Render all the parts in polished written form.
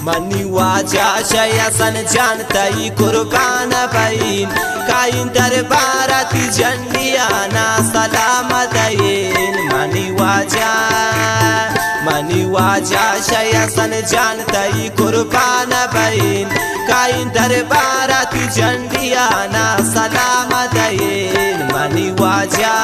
mani waja shaya san jantai kurban bayin kain darbarati jandiana salamatayin mani waja shaya san jantai kurban bayin kain darbarati jandiana salamatayin mani waja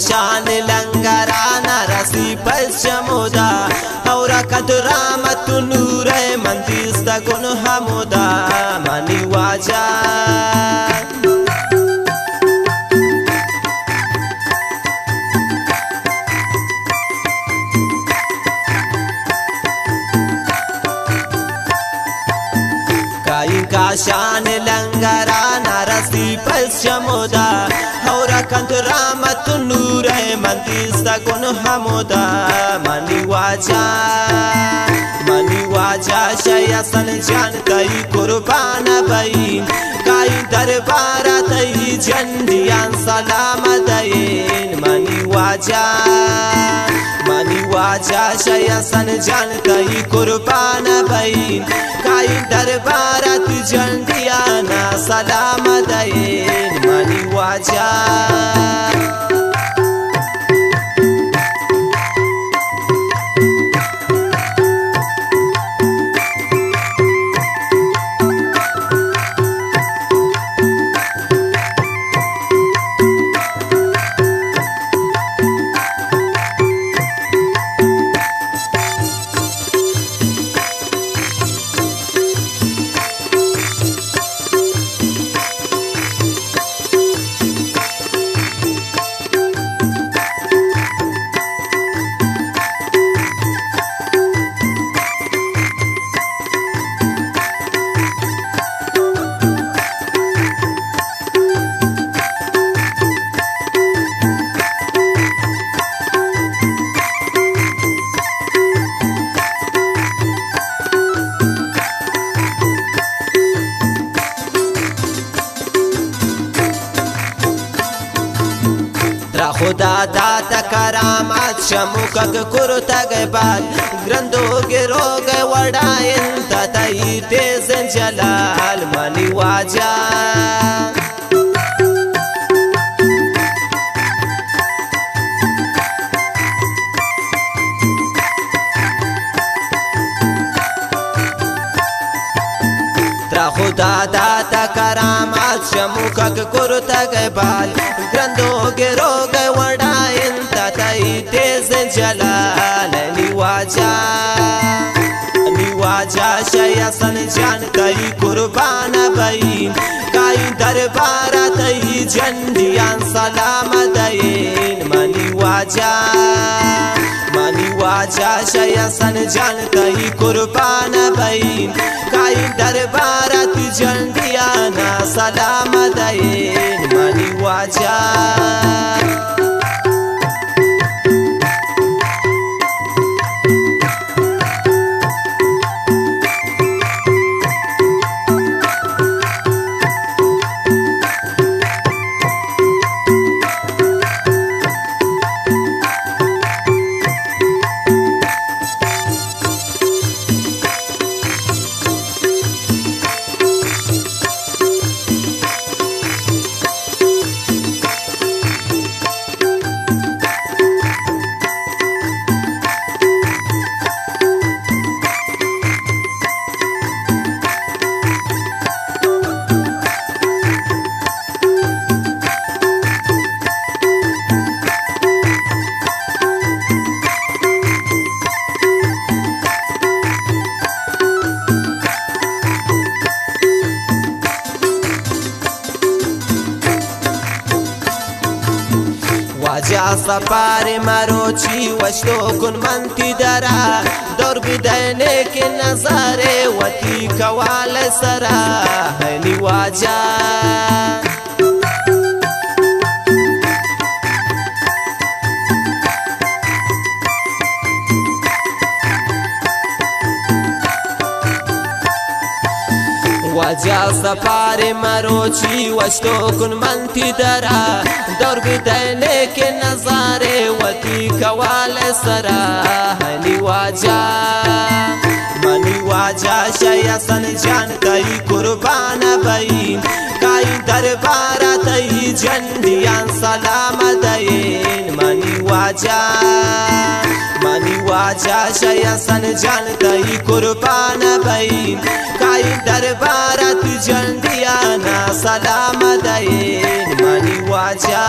शान लंगराना रसी पश्चिमोदा और कदरामत नूर मंदिस्त गुन हमोदा मनी वाजा का शान लंगराना रसी पश्चिमोदा और कंतरामत नूर मंदिस्त गुन हमोदा मनी वाजा शया सन जानतई कुर्बान बइन काई दरबारा तई झंडियान सलामतइन मनी वाजा शया सन जानतई कुर्बान बइन काई दरबारा तई झंडियाना सलामतइन मनी वाजा खुदा दाता करामात शमुकक कुरुतग बाद ग्रंथो गिरोग वडाइन ततई तेज जलाल मनी वाजा खुदा दाता करामात शमुकक कुरुतग बाल ग्रंथो गिरोग वडाइन ततई तेज जलाल निवाजा शया सन जानतई कुर्बान बइन काई दरबारा तई झंडियान सलामतइन मनी वाजा शया सन जानतई कुर्बान बइन काई दरबारा तई झंडियाना सलामतइन मनी वाजा واجا سفار مروچی وشتو کن منتی درا دور بدینه که نظاره وتی کوال سرا هنی واجا واجا سفار مروچی وشتو کن منتی درا دور بدینه که نظاره وتی کوال سرا هنی واجا منی واجا شیسن جان تئی قربان بین کئی دربار تئی جندیان سلام دین منی واجا شیسن جان تئی قربان بین کئی دربار تی جندیان سلام دین منی واجا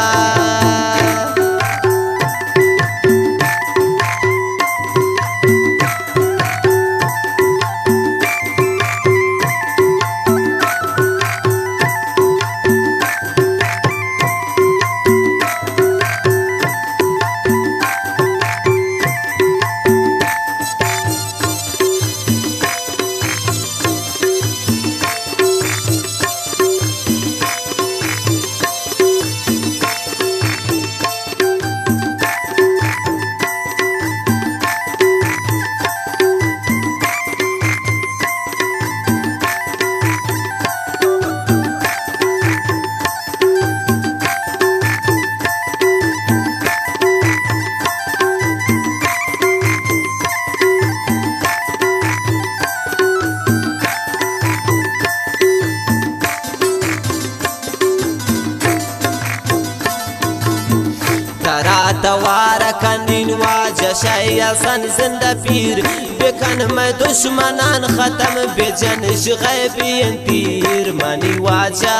دوار کنین واجا شیسن زنده پیر بکن میں دشمنان ختم بجنش غیبین تیر منی واجا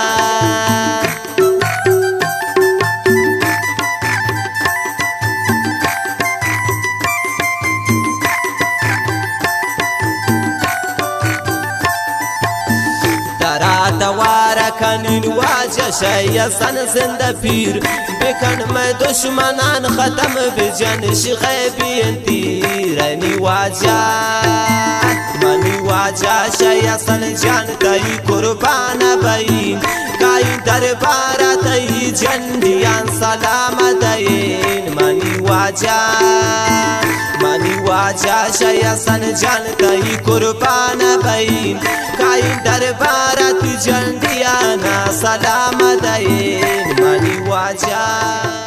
دوار کنین واجا شیسن زنده پیر بکن میں دشمنان ختم بجنش غیبین تیر منی واجا شیسن جان تئی قربان بین کئی دربار تئی جندیان سلام دین منی واجا شیسن جان تئی قربان بین کئی دربار تی جندیان سلام دین منی واجا